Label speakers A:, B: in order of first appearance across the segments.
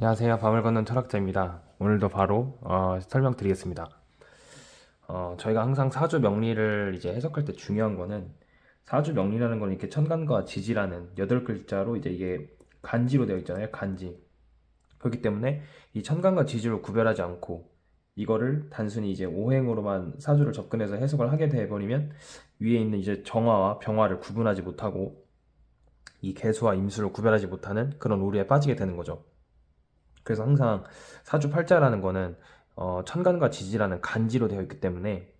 A: 안녕하세요. 밤을 걷는 철학자입니다. 오늘도 바로 설명드리겠습니다. 저희가 항상 사주 명리를 이제 해석할 때 중요한 거는 사주 명리라는 건 이렇게 천간과 지지라는 8글자로 이제 이게 간지로 되어 있잖아요. 간지. 그렇기 때문에 이 천간과 지지를 구별하지 않고 이거를 단순히 이제 오행으로만 사주를 접근해서 해석을 하게 돼버리면 위에 있는 이제 정화와 병화를 구분하지 못하고 이 개수와 임수를 구별하지 못하는 그런 오류에 빠지게 되는 거죠. 그래서 항상 사주팔자라는 거는 천간과 지지라는 간지로 되어 있기 때문에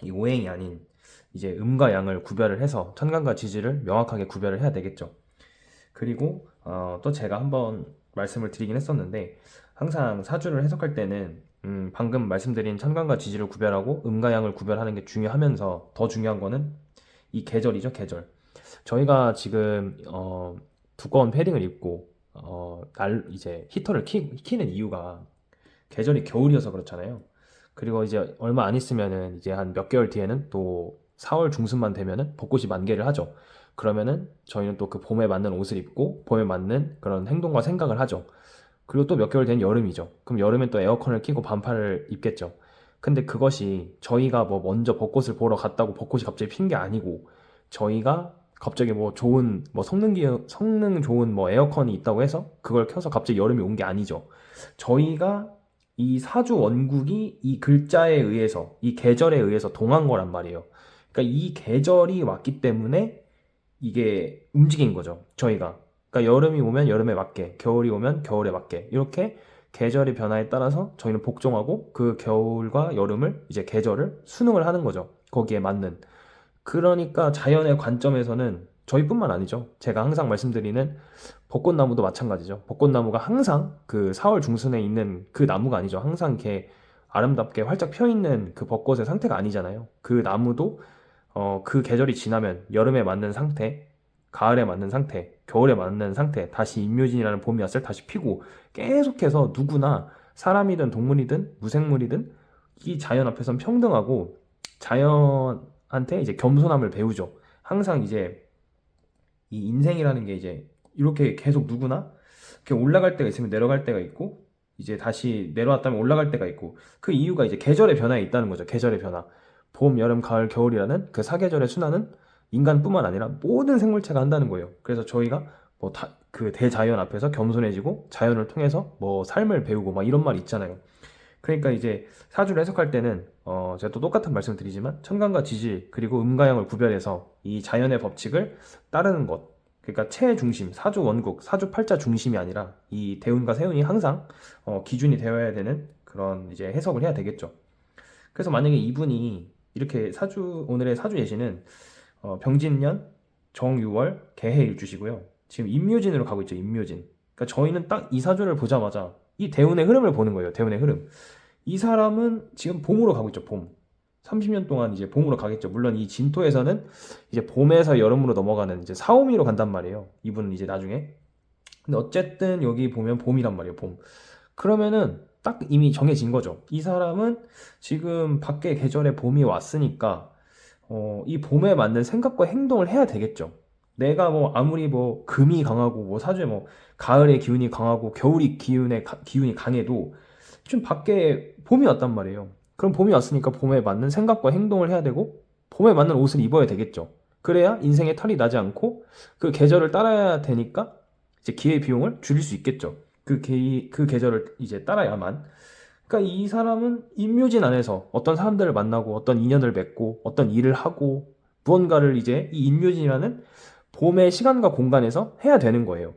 A: 이 오행이 아닌 이제 음과 양을 구별을 해서 천간과 지지를 명확하게 구별을 해야 되겠죠. 그리고 또 제가 한번 말씀을 드리긴 했었는데 항상 사주를 해석할 때는 방금 말씀드린 천간과 지지를 구별하고 음과 양을 구별하는 게 중요하면서 더 중요한 거는 이 계절이죠, 계절. 저희가 지금 두꺼운 패딩을 입고 이제 히터를 키는 이유가 계절이 겨울이어서 그렇잖아요. 그리고 이제 얼마 안 있으면은 이제 한 몇 개월 뒤에는 또 4월 중순만 되면은 벚꽃이 만개를 하죠. 그러면은 저희는 또 그 봄에 맞는 옷을 입고 봄에 맞는 그런 행동과 생각을 하죠. 그리고 또 몇 개월 뒤엔 여름이죠. 그럼 여름엔 또 에어컨을 켜고 반팔을 입겠죠. 근데 그것이 저희가 뭐 먼저 벚꽃을 보러 갔다고 벚꽃이 갑자기 핀 게 아니고 저희가 갑자기 뭐 좋은 뭐 성능 좋은 뭐 에어컨이 있다고 해서 그걸 켜서 갑자기 여름이 온 게 아니죠. 저희가 이 사주 원국이 이 글자에 의해서 이 계절에 의해서 동한 거란 말이에요. 그러니까 이 계절이 왔기 때문에 이게 움직인 거죠. 저희가. 그러니까 여름이 오면 여름에 맞게, 겨울이 오면 겨울에 맞게 이렇게 계절의 변화에 따라서 저희는 복종하고 그 겨울과 여름을 이제 계절을 순응을 하는 거죠. 거기에 맞는. 그러니까 자연의 관점에서는 저희뿐만 아니죠. 제가 항상 말씀드리는 벚꽃나무도 마찬가지죠. 벚꽃나무가 항상 그 4월 중순에 있는 그 나무가 아니죠. 항상 이렇게 아름답게 활짝 펴 있는 그 벚꽃의 상태가 아니잖아요. 그 나무도 그 계절이 지나면 여름에 맞는 상태, 가을에 맞는 상태, 겨울에 맞는 상태, 다시 인묘진이라는 봄이 왔을 때 다시 피고 계속해서 누구나 사람이든 동물이든 무생물이든 이 자연 앞에선 평등하고 자연한테 이제 겸손함을 배우죠. 항상 이제 이 인생이라는 게 이제 이렇게 계속 누구나 이렇게 올라갈 때가 있으면 내려갈 때가 있고 이제 다시 내려왔다면 올라갈 때가 있고 그 이유가 이제 계절의 변화에 있다는 거죠. 계절의 변화. 봄, 여름, 가을, 겨울이라는 그 사계절의 순환은 인간뿐만 아니라 모든 생물체가 한다는 거예요. 그래서 저희가 뭐 그 대자연 앞에서 겸손해지고 자연을 통해서 뭐 삶을 배우고 막 이런 말 있잖아요. 그러니까 이제 사주를 해석할 때는 제가 또 똑같은 말씀을 드리지만 천간과 지지 그리고 음가양을 구별해서 이 자연의 법칙을 따르는 것. 그러니까 체 중심, 사주 원국, 사주 팔자 중심이 아니라 이 대운과 세운이 항상 기준이 되어야 되는 그런 이제 해석을 해야 되겠죠. 그래서 만약에 이분이 이렇게 오늘의 사주 예시는 병진년, 정유월, 개해일주시고요. 지금 임묘진으로 가고 있죠. 임묘진. 그러니까 저희는 딱 이 사주를 보자마자 이 대운의 흐름을 보는 거예요. 대운의 흐름. 이 사람은 지금 봄으로 가고 있죠. 봄. 30년 동안 이제 봄으로 가겠죠. 물론 이 진토에서는 이제 봄에서 여름으로 넘어가는 이제 사오미로 간단 말이에요. 이분은 이제 나중에. 근데 어쨌든 여기 보면 봄이란 말이에요. 봄. 그러면은 딱 이미 정해진 거죠. 이 사람은 지금 밖에 계절에 봄이 왔으니까 이 봄에 맞는 생각과 행동을 해야 되겠죠. 내가 뭐 아무리 뭐 금이 강하고 뭐 사주에 뭐 가을의 기운이 강하고 겨울이 기운이 강해도 좀 밖에 봄이 왔단 말이에요. 그럼 봄이 왔으니까 봄에 맞는 생각과 행동을 해야 되고 봄에 맞는 옷을 입어야 되겠죠. 그래야 인생에 탈이 나지 않고 그 계절을 따라야 되니까 이제 기회 비용을 줄일 수 있겠죠. 그 계절을 이제 따라야만. 그러니까 이 사람은 임묘진 안에서 어떤 사람들을 만나고 어떤 인연을 맺고 어떤 일을 하고 무언가를 이제 이 임묘진이라는 봄의 시간과 공간에서 해야 되는 거예요.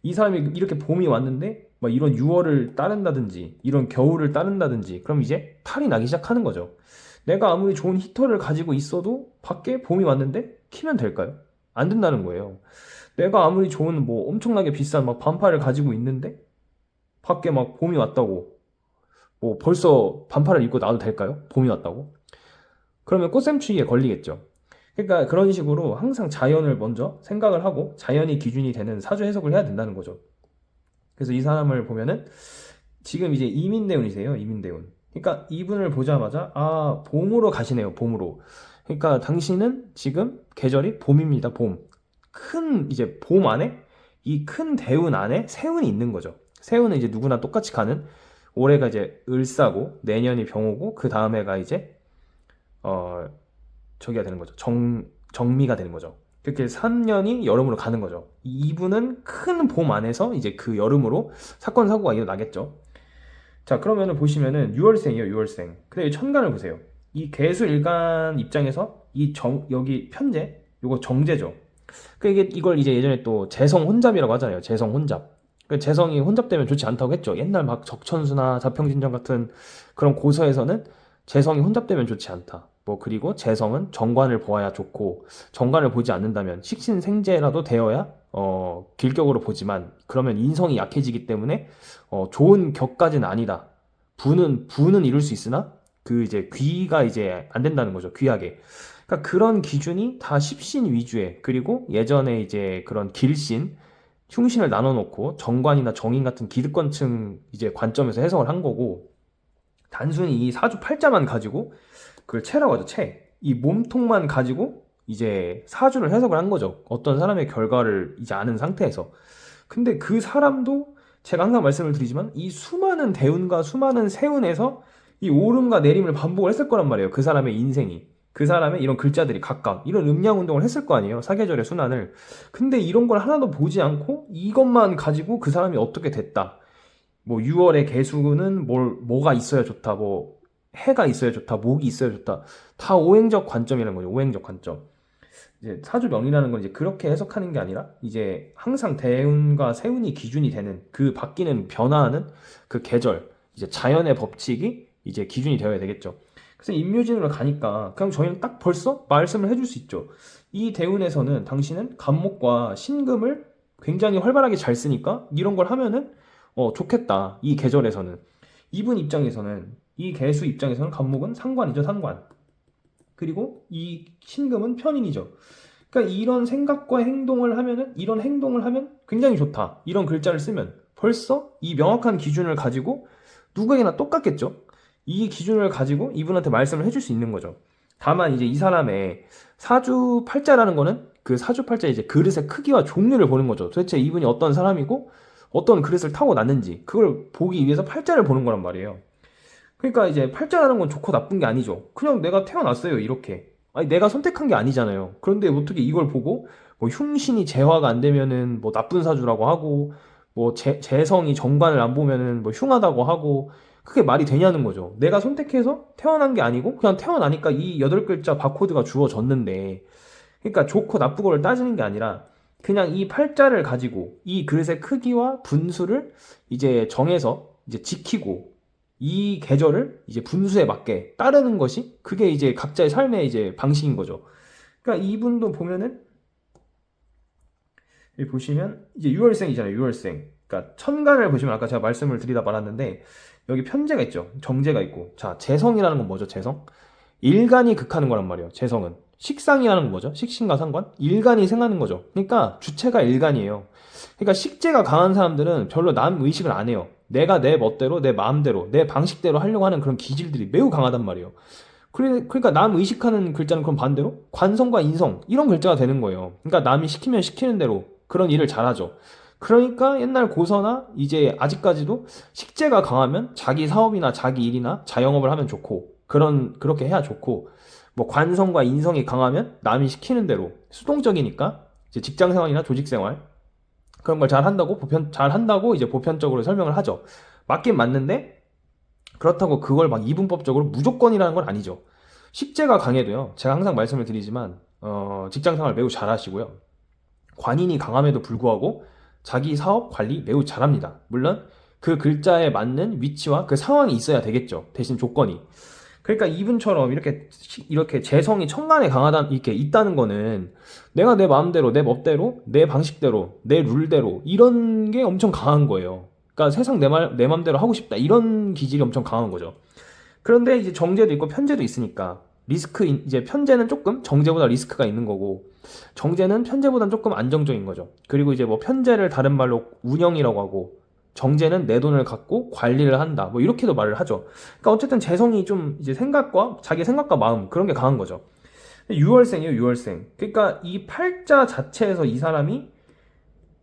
A: 이 사람이 이렇게 봄이 왔는데 막 이런 6월을 따른다든지 이런 겨울을 따른다든지 그럼 이제 탈이 나기 시작하는 거죠. 내가 아무리 좋은 히터를 가지고 있어도 밖에 봄이 왔는데 키면 될까요? 안 된다는 거예요. 내가 아무리 좋은 뭐 엄청나게 비싼 막 반팔을 가지고 있는데 밖에 막 봄이 왔다고 뭐 벌써 반팔을 입고 나도 될까요? 봄이 왔다고? 그러면 꽃샘추위에 걸리겠죠. 그러니까 그런 식으로 항상 자연을 먼저 생각을 하고 자연이 기준이 되는 사주 해석을 해야 된다는 거죠. 그래서 이 사람을 보면은 지금 이제 이민대운이세요. 이민대운. 그러니까 이분을 보자마자 아 봄으로 가시네요. 봄으로. 그러니까 당신은 지금 계절이 봄입니다. 봄. 큰 이제 봄 안에 이 큰 대운 안에 세운이 있는 거죠. 새우는 이제 누구나 똑같이 가는, 올해가 이제 을사고 내년이 병호고 그 다음에가 이제 어 저기가 되는 거죠. 정미가 되는 거죠. 그렇게 3년이 여름으로 가는 거죠. 이분은 큰 봄 안에서 이제 그 여름으로 사건 사고가 일어나겠죠. 자, 그러면은 보시면은 6월생이에요, 6월생. 근데 이 천간을 보세요. 이 개수일간 입장에서 여기 편재, 요거 정제죠. 이걸 이제 예전에 또 재성 혼잡이라고 하잖아요. 재성 혼잡. 재성이 혼잡되면 좋지 않다고 했죠. 옛날 막 적천수나 자평진전 같은 그런 고서에서는 재성이 혼잡되면 좋지 않다. 뭐 그리고 재성은 정관을 보아야 좋고, 정관을 보지 않는다면 식신생재라도 되어야 길격으로 보지만, 그러면 인성이 약해지기 때문에 좋은 격까지는 아니다. 부는 이룰 수 있으나 그 이제 귀가 이제 안 된다는 거죠. 귀하게. 그러니까 그런 기준이 다 십신 위주의, 그리고 예전에 이제 그런 길신, 흉신을 나눠놓고 정관이나 정인 같은 기득권층 이제 관점에서 해석을 한 거고, 단순히 이 사주 팔자만 가지고 그걸 체라고 하죠. 체. 이 몸통만 가지고 이제 사주를 해석을 한 거죠. 어떤 사람의 결과를 이제 아는 상태에서. 근데 그 사람도 제가 항상 말씀을 드리지만 이 수많은 대운과 수많은 세운에서 이 오름과 내림을 반복을 했을 거란 말이에요. 그 사람의 인생이. 그 사람의 이런 글자들이 각각 이런 음양 운동을 했을 거 아니에요. 사계절의 순환을. 근데 이런 걸 하나도 보지 않고 이것만 가지고 그 사람이 어떻게 됐다. 뭐 6월의 개수는 뭐가 있어야 좋다. 뭐 해가 있어야 좋다. 목이 있어야 좋다. 다 오행적 관점이라는 거죠. 오행적 관점. 이제 사주 명리라는 건 이제 그렇게 해석하는 게 아니라 이제 항상 대운과 세운이 기준이 되는, 그 바뀌는 변화하는 그 계절, 이제 자연의 법칙이 이제 기준이 되어야 되겠죠. 그래서 임묘진으로 가니까 그럼 저희는 딱 벌써 말씀을 해줄 수 있죠. 이 대운에서는 당신은 간목과 신금을 굉장히 활발하게 잘 쓰니까 이런 걸 하면은 좋겠다. 이 계절에서는. 이분 입장에서는, 이 개수 입장에서는 간목은 상관이죠, 상관. 그리고 이 신금은 편인이죠. 그러니까 이런 생각과 행동을 하면은, 이런 행동을 하면 굉장히 좋다. 이런 글자를 쓰면 벌써 이 명확한 기준을 가지고 누구에게나 똑같겠죠. 이 기준을 가지고 이분한테 말씀을 해줄 수 있는 거죠. 다만 이제 이 사람의 사주 팔자라는 거는 그 사주 팔자 이제 그릇의 크기와 종류를 보는 거죠. 도대체 이분이 어떤 사람이고 어떤 그릇을 타고 났는지 그걸 보기 위해서 팔자를 보는 거란 말이에요. 그러니까 이제 팔자라는 건 좋고 나쁜 게 아니죠. 그냥 내가 태어났어요, 이렇게. 아니, 내가 선택한 게 아니잖아요. 그런데 어떻게 이걸 보고 뭐 흉신이 재화가 안 되면은 뭐 나쁜 사주라고 하고, 뭐 재성이 정관을 안 보면은 뭐 흉하다고 하고, 그게 말이 되냐는 거죠. 내가 선택해서 태어난 게 아니고 그냥 태어나니까 이 8글자 바코드가 주어졌는데, 그러니까 좋고 나쁘고를 따지는 게 아니라 그냥 이 팔자를 가지고 이 그릇의 크기와 분수를 이제 정해서 이제 지키고 이 계절을 이제 분수에 맞게 따르는 것이, 그게 이제 각자의 삶의 이제 방식인 거죠. 그러니까 이분도 보면은 여기 보시면 이제 6월생이잖아요. 6월생. 그러니까 천간을 보시면 아까 제가 말씀을 드리다 말았는데 여기 편재가 있죠. 정제가 있고. 자, 재성이라는 건 뭐죠? 재성? 일간이 극하는 거란 말이에요. 재성은. 식상이라는 건 뭐죠? 식신과 상관? 일간이 생하는 거죠. 그러니까 주체가 일간이에요. 그러니까 식재가 강한 사람들은 별로 남 의식을 안 해요. 내가 내 멋대로, 내 마음대로, 내 방식대로 하려고 하는 그런 기질들이 매우 강하단 말이에요. 그러니까 남 의식하는 글자는 그럼 반대로 관성과 인성 이런 글자가 되는 거예요. 그러니까 남이 시키면 시키는 대로 그런 일을 잘하죠. 그러니까 옛날 고서나 이제 아직까지도 식재가 강하면 자기 사업이나 자기 일이나 자영업을 하면 좋고, 그렇게 해야 좋고, 뭐 관성과 인성이 강하면 남이 시키는 대로 수동적이니까 이제 직장 생활이나 조직 생활 그런 걸 잘한다고 이제 보편적으로 설명을 하죠. 맞긴 맞는데 그렇다고 그걸 막 이분법적으로 무조건이라는 건 아니죠. 식재가 강해도요. 제가 항상 말씀을 드리지만 직장 생활 매우 잘하시고요. 관인이 강함에도 불구하고 자기 사업 관리 매우 잘합니다. 물론 그 글자에 맞는 위치와 그 상황이 있어야 되겠죠. 대신 조건이. 그러니까 이분처럼 이렇게 재성이 천간에 이렇게 있다는 거는 내가 내 마음대로, 내 멋대로, 내 방식대로, 내 룰대로 이런 게 엄청 강한 거예요. 그러니까 세상 내 맘대로 하고 싶다 이런 기질이 엄청 강한 거죠. 그런데 이제 정제도 있고 편제도 있으니까 이제 편제는 조금 정제보다 리스크가 있는 거고, 정제는 편제보다는 조금 안정적인 거죠. 그리고 이제 뭐 편제를 다른 말로 운영이라고 하고, 정제는 내 돈을 갖고 관리를 한다. 뭐 이렇게도 말을 하죠. 그러니까 어쨌든 재성이 좀 이제 자기 생각과 마음 그런 게 강한 거죠. 6월생이에요, 6월생. 그러니까 이 팔자 자체에서 이 사람이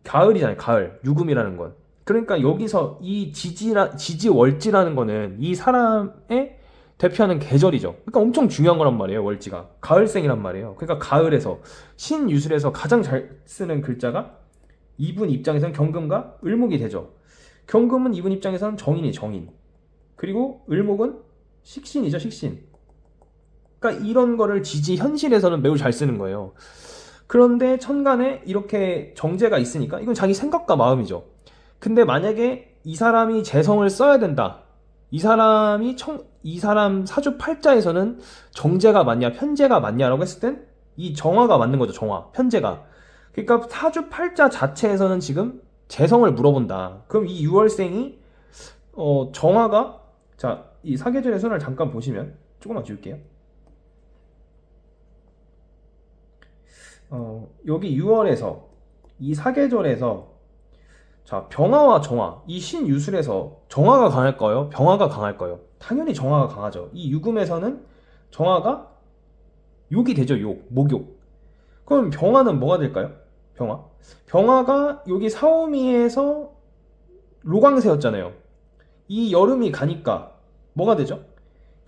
A: 가을이잖아요, 가을. 유금이라는 건. 그러니까 여기서 이 지지월지라는 거는 이 사람의 대표하는 계절이죠. 그러니까 엄청 중요한 거란 말이에요. 월지가 가을생이란 말이에요. 그러니까 가을에서 신유술에서 가장 잘 쓰는 글자가 이분 입장에서는 경금과 을목이 되죠. 경금은 이분 입장에서는 정인이 정인, 그리고 을목은 식신이죠. 식신. 그러니까 이런 거를 지지 현실에서는 매우 잘 쓰는 거예요. 그런데 천간에 이렇게 정제가 있으니까 이건 자기 생각과 마음이죠. 근데 만약에 이 사람이 재성을 써야 된다. 이 사람 사주 팔자에서는 정제가 맞냐 편제가 맞냐라고 했을 땐 이 정화가 맞는 거죠. 정화 편제가. 그러니까 사주 팔자 자체에서는 지금 재성을 물어본다. 그럼 이 6월생이 정화가, 자, 이 사계절의 순을 잠깐 보시면 조금만 지울게요. 여기 6월에서 이 사계절에서, 자, 병화와 정화, 이 신유술에서 정화가 강할까요? 병화가 강할까요? 당연히 정화가 강하죠. 이 유금에서는 정화가 욕이 되죠. 욕, 목욕. 그럼 병화는 뭐가 될까요? 병화가 여기 사오미에서 로광세였잖아요. 이 여름이 가니까 뭐가 되죠?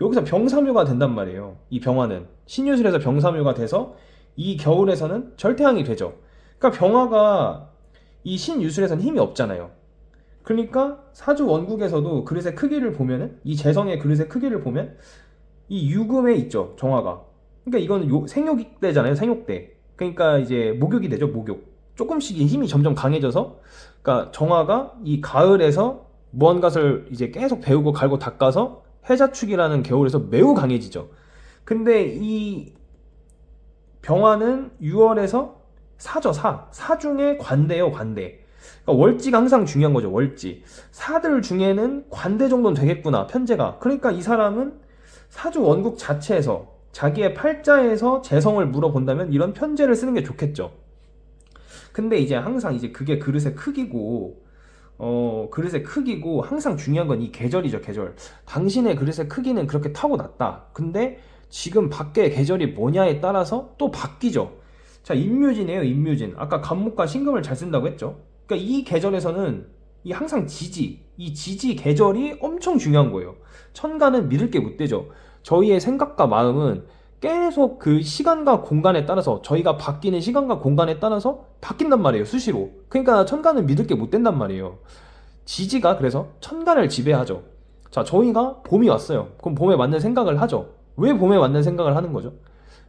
A: 여기서 병사묘가 된단 말이에요. 이 병화는 신유술에서 병사묘가 돼서 이 겨울에서는 절태양이 되죠. 그러니까 병화가 이 신유술에서는 힘이 없잖아요. 그러니까 사주 원국에서도 그릇의 크기를 보면은, 이 재성의 그릇의 크기를 보면 이 유금에 있죠, 정화가. 그러니까 이거는 생욕대잖아요. 생욕대. 그러니까 이제 목욕이 되죠. 목욕. 조금씩 힘이 점점 강해져서, 그러니까 정화가 이 가을에서 무언가를 이제 계속 배우고 갈고 닦아서 해자축이라는 겨울에서 매우 강해지죠. 근데 이 병화는 6월에서 사죠. 사중에 관대요. 관대. 그러니까 월지가 항상 중요한 거죠. 월지. 사들 중에는 관대 정도는 되겠구나, 편제가. 그러니까 이 사람은 사주 원국 자체에서 자기의 팔자에서 재성을 물어본다면 이런 편제를 쓰는 게 좋겠죠. 근데 이제 항상 이제 그게 그릇의 크기고 항상 중요한 건 이 계절이죠. 계절. 당신의 그릇의 크기는 그렇게 타고났다. 근데 지금 밖의 계절이 뭐냐에 따라서 또 바뀌죠. 자, 임묘진이에요. 임묘진. 아까 간목과 신금을 잘 쓴다고 했죠. 그러니까 이 계절에서는 이 항상 이 지지 계절이 엄청 중요한 거예요. 천간은 믿을 게 못 되죠. 저희의 생각과 마음은 계속 그 시간과 공간에 따라서, 저희가 바뀌는 시간과 공간에 따라서 바뀐단 말이에요. 수시로. 그러니까 천간은 믿을 게 못 된단 말이에요. 지지가 그래서 천간을 지배하죠. 자, 저희가 봄이 왔어요. 그럼 봄에 맞는 생각을 하죠. 왜 봄에 맞는 생각을 하는 거죠?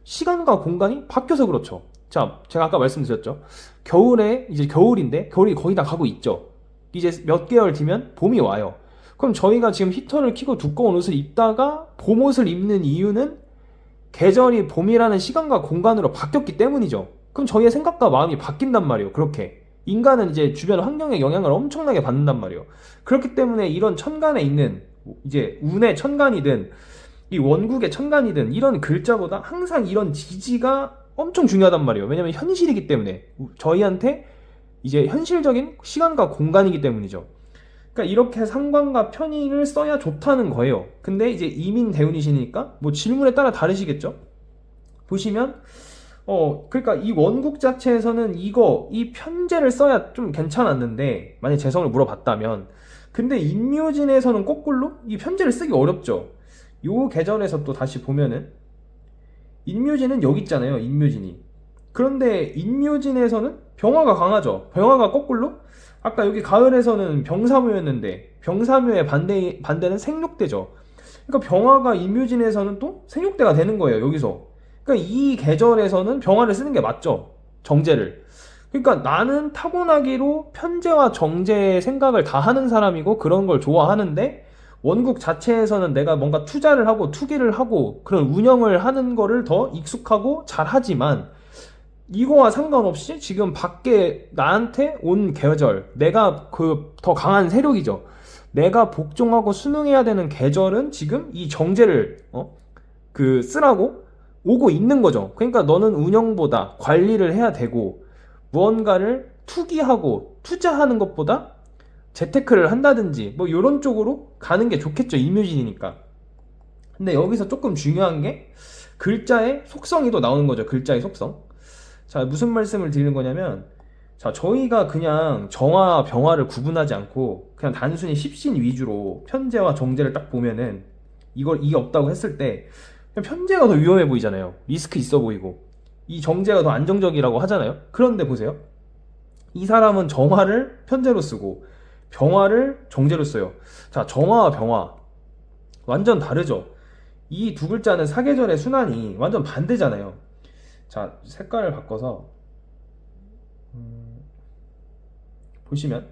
A: 시간과 공간이 바뀌어서 그렇죠. 자, 제가 아까 말씀드렸죠. 겨울에, 이제 겨울인데 겨울이 거의 다 가고 있죠. 이제 몇 개월 뒤면 봄이 와요. 그럼 저희가 지금 히터를 켜고 두꺼운 옷을 입다가 봄 옷을 입는 이유는 계절이 봄이라는 시간과 공간으로 바뀌었기 때문이죠. 그럼 저희의 생각과 마음이 바뀐단 말이에요. 그렇게 인간은 이제 주변 환경의 영향을 엄청나게 받는단 말이에요. 그렇기 때문에 이런 천간에 있는, 이제 운의 천간이든 이 원국의 천간이든 이런 글자보다 항상 이런 지지가 엄청 중요하단 말이에요. 왜냐면 현실이기 때문에, 저희한테 이제 현실적인 시간과 공간이기 때문이죠. 그러니까 이렇게 상관과 편의를 써야 좋다는 거예요. 근데 이제 이민 대운이시니까 뭐 질문에 따라 다르시겠죠? 보시면 그러니까 이 원국 자체에서는 이 편제를 써야 좀 괜찮았는데, 만약 재성을 물어봤다면. 근데 임묘진에서는 거꾸로 이 편제를 쓰기 어렵죠. 요 계절에서 또 다시 보면은 임묘진은 여기 있잖아요. 임묘진이. 그런데 임묘진에서는 병화가 강하죠. 병화가 거꾸로 아까 여기 가을에서는 병사묘였는데 병사묘의 반대는 생육대죠. 그러니까 병화가 임묘진에서는 또 생육대가 되는 거예요. 여기서. 그러니까 이 계절에서는 병화를 쓰는 게 맞죠. 정제를. 그러니까 나는 타고나기로 편제와 정제의 생각을 다 하는 사람이고 그런 걸 좋아하는데, 원국 자체에서는 내가 뭔가 투자를 하고 투기를 하고 그런 운영을 하는 거를 더 익숙하고 잘하지만, 이거와 상관없이 지금 밖에 나한테 온 계절, 내가 그 더 강한 세력이죠. 내가 복종하고 순응해야 되는 계절은 지금 이 정제를 쓰라고 오고 있는 거죠. 그러니까 너는 운영보다 관리를 해야 되고, 무언가를 투기하고 투자하는 것보다 재테크를 한다든지 뭐 이런 쪽으로 가는 게 좋겠죠. 임묘진이니까. 근데 여기서 조금 중요한 게 글자의 속성이 또 나오는 거죠. 글자의 속성. 자, 무슨 말씀을 드리는 거냐면, 자, 저희가 그냥 정화, 병화를 구분하지 않고 그냥 단순히 십신 위주로 편제와 정제를 딱 보면은 이게 없다고 했을 때 그냥 편제가 더 위험해 보이잖아요. 리스크 있어 보이고. 이 정제가 더 안정적이라고 하잖아요. 그런데 보세요. 이 사람은 정화를 편제로 쓰고 병화를 정제로 써요. 자, 정화와 병화 완전 다르죠. 이 두 글자는 사계절의 순환이 완전 반대잖아요. 자, 색깔을 바꿔서 보시면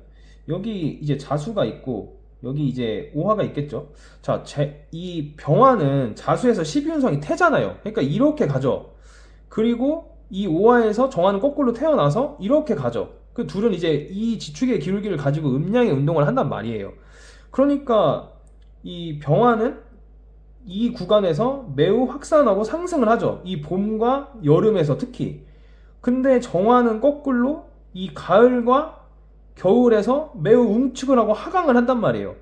A: 여기 이제 자수가 있고 여기 이제 오화가 있겠죠. 자, 이 병화는 자수에서 12운성이 태잖아요. 그러니까 이렇게 가죠. 그리고 이 오화에서 정화는 거꾸로 태어나서 이렇게 가죠. 그 둘은 이제 이 지축의 기울기를 가지고 음양의 운동을 한단 말이에요. 그러니까 이 병화는 이 구간에서 매우 확산하고 상승을 하죠. 이 봄과 여름에서 특히. 근데 정화는 거꾸로 이 가을과 겨울에서 매우 웅축을 하고 하강을 한단 말이에요.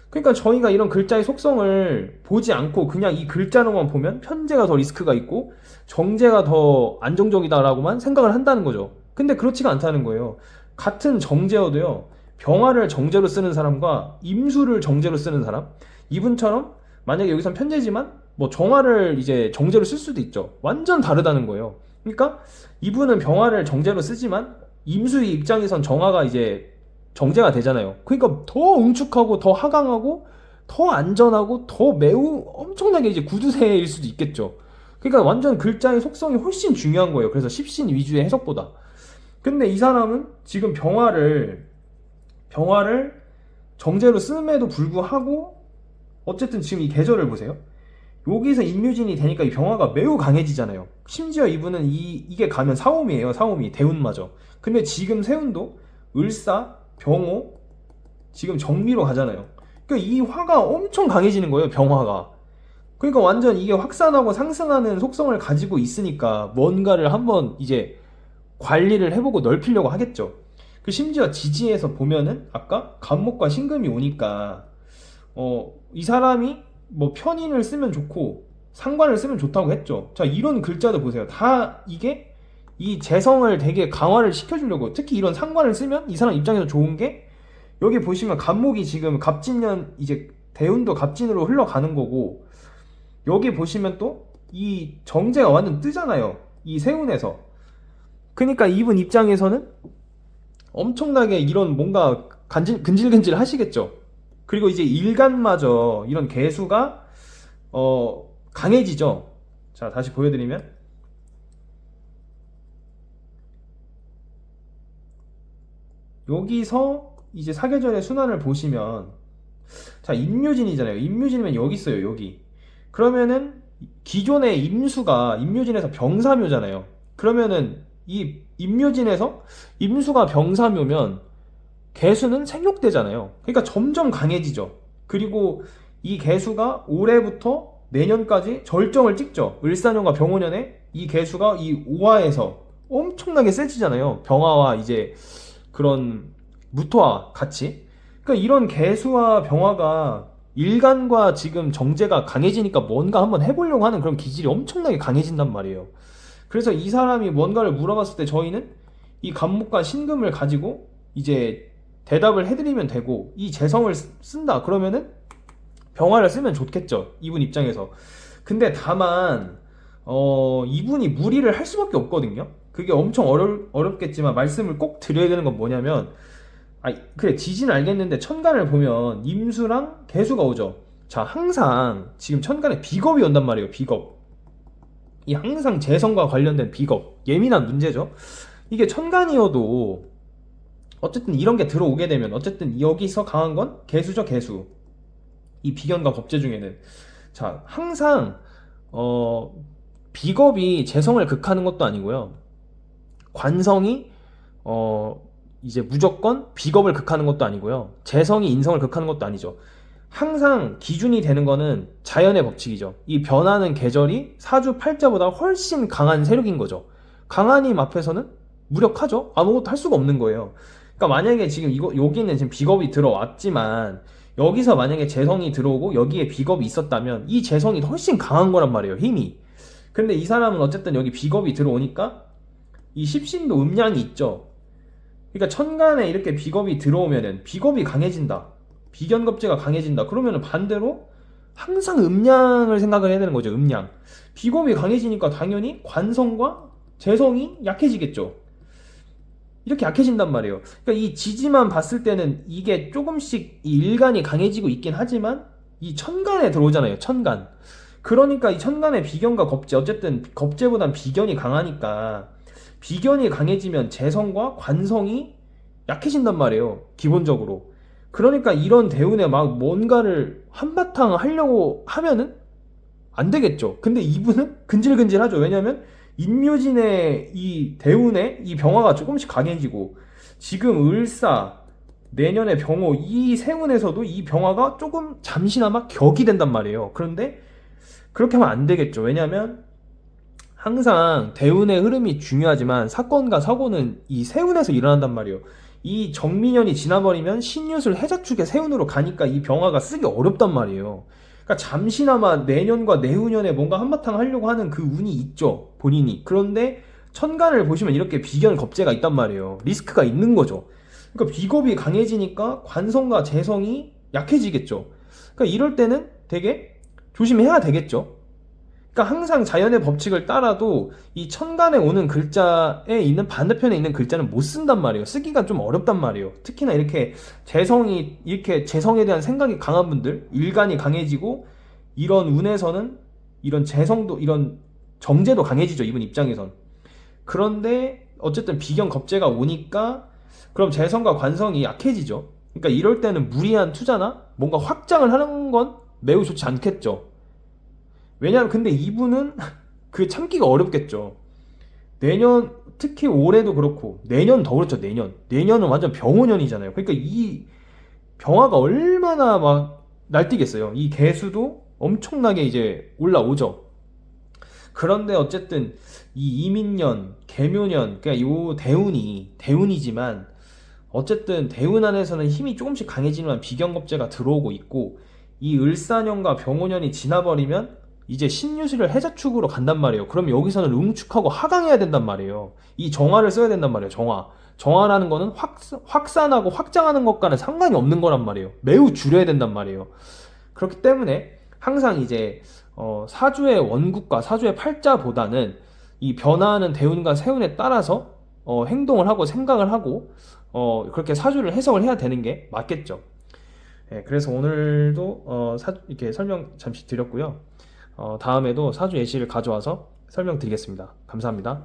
A: 그러니까 저희가 이런 글자의 속성을 보지 않고 그냥 이 글자로만 보면 편제가 더 리스크가 있고 정제가 더 안정적이다라고만 생각을 한다는 거죠. 근데 그렇지가 않다는 거예요. 같은 정제어도요. 병화를 정제로 쓰는 사람과 임수를 정제로 쓰는 사람, 이분처럼 만약에 여기선 편제지만 뭐 정화를 이제 정제로 쓸 수도 있죠. 완전 다르다는 거예요. 그러니까 이분은 병화를 정제로 쓰지만 임수의 입장에선 정화가 이제 정제가 되잖아요. 그러니까 더 응축하고 더 하강하고 더 안전하고 더 매우 엄청나게 이제 구두쇠일 수도 있겠죠. 그러니까 완전 글자의 속성이 훨씬 중요한 거예요. 그래서 십신 위주의 해석보다. 근데 이 사람은 지금 병화를 정제로 쓰임에도 불구하고 어쨌든 지금 이 계절을 보세요. 여기서 인묘진이 되니까 이 병화가 매우 강해지잖아요. 심지어 이분은 이게 가면 사오미예요. 사오미 대운마저. 근데 지금 세운도 을사, 병호, 지금 정미로 가잖아요. 그러니까 이 화가 엄청 강해지는 거예요. 병화가. 그러니까 완전 이게 확산하고 상승하는 속성을 가지고 있으니까 뭔가를 한번 이제 관리를 해보고 넓히려고 하겠죠. 그 심지어 지지에서 보면은 아까 간목과 신금이 오니까 이 사람이 뭐 편인을 쓰면 좋고 상관을 쓰면 좋다고 했죠. 자, 이런 글자도 보세요. 다 이게 이 재성을 되게 강화를 시켜주려고. 특히 이런 상관을 쓰면 이 사람 입장에서 좋은 게 여기 보시면 간목이 지금 갑진년 이제 대운도 갑진으로 흘러가는 거고 여기 보시면 또 이 정제가 완전 뜨잖아요. 이 세운에서. 그러니까 이분 입장에서는 엄청나게 이런 뭔가 근질근질 하시겠죠. 그리고 이제 일간마저 이런 개수가 강해지죠. 자, 다시 보여드리면 여기서 이제 사계절의 순환을 보시면 자, 임묘진이잖아요. 임묘진이면 여기 있어요. 여기. 그러면은 기존의 임수가 임묘진에서 병사묘잖아요. 그러면은 이 임묘진에서 임수가 병사묘면 개수는 생육되잖아요. 그러니까 점점 강해지죠. 그리고 이 개수가 올해부터 내년까지 절정을 찍죠. 을사년과 병오년에 이 개수가 이 오화에서 엄청나게 세지잖아요. 병화와 이제 그런 무토와 같이. 그러니까 이런 개수와 병화가 일간과 지금 정제가 강해지니까 뭔가 한번 해보려고 하는 그런 기질이 엄청나게 강해진단 말이에요. 그래서 이 사람이 뭔가를 물어봤을 때 저희는 이 간목과 신금을 가지고 이제 대답을 해드리면 되고 이 재성을 쓴다 그러면은 병화를 쓰면 좋겠죠. 이분 입장에서. 근데 다만 이분이 무리를 할 수밖에 없거든요. 그게 엄청 어렵겠지만 말씀을 꼭 드려야 되는 건 뭐냐면 그래 지지는 알겠는데 천간을 보면 임수랑 개수가 오죠. 자, 항상 지금 천간에 비겁이 온단 말이에요. 비겁. 이 항상 재성과 관련된 비겁. 예민한 문제죠. 이게 천간이어도 어쨌든 이런 게 들어오게 되면 어쨌든 여기서 강한 건 개수죠. 개수. 이 비견과 겁재 중에는 자, 항상 비겁이 재성을 극하는 것도 아니고요. 관성이 이제 무조건 비겁을 극하는 것도 아니고요. 재성이 인성을 극하는 것도 아니죠. 항상 기준이 되는 거는 자연의 법칙이죠. 이 변하는 계절이 사주 팔자보다 훨씬 강한 세력인 거죠. 강한 힘 앞에서는 무력하죠. 아무것도 할 수가 없는 거예요. 그러니까 만약에 지금 여기는 지금 비겁이 들어왔지만 여기서 만약에 재성이 들어오고 여기에 비겁이 있었다면 이 재성이 훨씬 강한 거란 말이에요. 힘이. 근데 이 사람은 어쨌든 여기 비겁이 들어오니까 이 십신도 음양이 있죠. 그러니까 천간에 이렇게 비겁이 들어오면은 비겁이 강해진다. 비견겁제가 강해진다. 그러면은 반대로 항상 음양을 생각을 해야 되는 거죠. 음양. 비겁이 강해지니까 당연히 관성과 재성이 약해지겠죠. 이렇게 약해진단 말이에요. 그러니까 이 지지만 봤을 때는 이게 조금씩 이 일간이 강해지고 있긴 하지만 이 천간에 들어오잖아요. 천간. 그러니까 이 천간의 비견과 겁재, 어쨌든 겁재보단 비견이 강하니까 비견이 강해지면 재성과 관성이 약해진단 말이에요. 기본적으로. 그러니까 이런 대운에 막 뭔가를 한바탕 하려고 하면은 안 되겠죠. 근데 이분은 근질근질하죠. 왜냐면 인묘진의 이 대운에 이 병화가 조금씩 강해지고 지금 을사 내년에 병호 이 세운에서도 이 병화가 조금 잠시나마 격이 된단 말이에요. 그런데 그렇게 하면 안 되겠죠. 왜냐면 항상 대운의 흐름이 중요하지만 사건과 사고는 이 세운에서 일어난단 말이에요. 이 정민년이 지나버리면 신유술 해자축의 세운으로 가니까 이 병화가 쓰기 어렵단 말이에요. 그러니까 잠시나마 내년과 내후년에 뭔가 한바탕 하려고 하는 그 운이 있죠, 본인이. 그런데 천간을 보시면 이렇게 비견 겁재가 있단 말이에요. 리스크가 있는 거죠. 그러니까 비겁이 강해지니까 관성과 재성이 약해지겠죠. 그러니까 이럴 때는 되게 조심해야 되겠죠. 그러니까 항상 자연의 법칙을 따라도 이 천간에 오는 글자에 있는 반대편에 있는 글자는 못 쓴단 말이에요. 쓰기가 좀 어렵단 말이에요. 특히나 이렇게 재성이 이렇게 재성에 대한 생각이 강한 분들, 일간이 강해지고 이런 운에서는 이런 재성도 이런 정제도 강해지죠. 이분 입장에선. 그런데 어쨌든 비견 겁재가 오니까 그럼 재성과 관성이 약해지죠. 그러니까 이럴 때는 무리한 투자나 뭔가 확장을 하는 건 매우 좋지 않겠죠. 왜냐면 근데 이분은 그 참기가 어렵겠죠. 내년 특히 올해도 그렇고 내년 더 그렇죠. 내년은 완전 병호년이잖아요. 그러니까 이 병화가 얼마나 막 날뛰겠어요. 이 개수도 엄청나게 이제 올라오죠. 그런데 어쨌든 이 이민년, 개묘년, 그러니까 요 대운이지만 어쨌든 대운 안에서는 힘이 조금씩 강해지지만 비견겁제가 들어오고 있고 이 을사년과 병호년이 지나버리면 이제 신유술을 해자축으로 간단 말이에요. 그럼 여기서는 응축하고 하강해야 된단 말이에요. 이 정화를 써야 된단 말이에요. 정화라는 거는 확산하고 확장하는 것과는 상관이 없는 거란 말이에요. 매우 줄여야 된단 말이에요. 그렇기 때문에 항상 이제 사주의 원국과 사주의 팔자보다는 이 변화하는 대운과 세운에 따라서 행동을 하고 생각을 하고 그렇게 사주를 해석을 해야 되는 게 맞겠죠. 예, 그래서 오늘도 이렇게 설명 잠시 드렸고요. 다음에도 사주 예시를 가져와서 설명드리겠습니다. 감사합니다.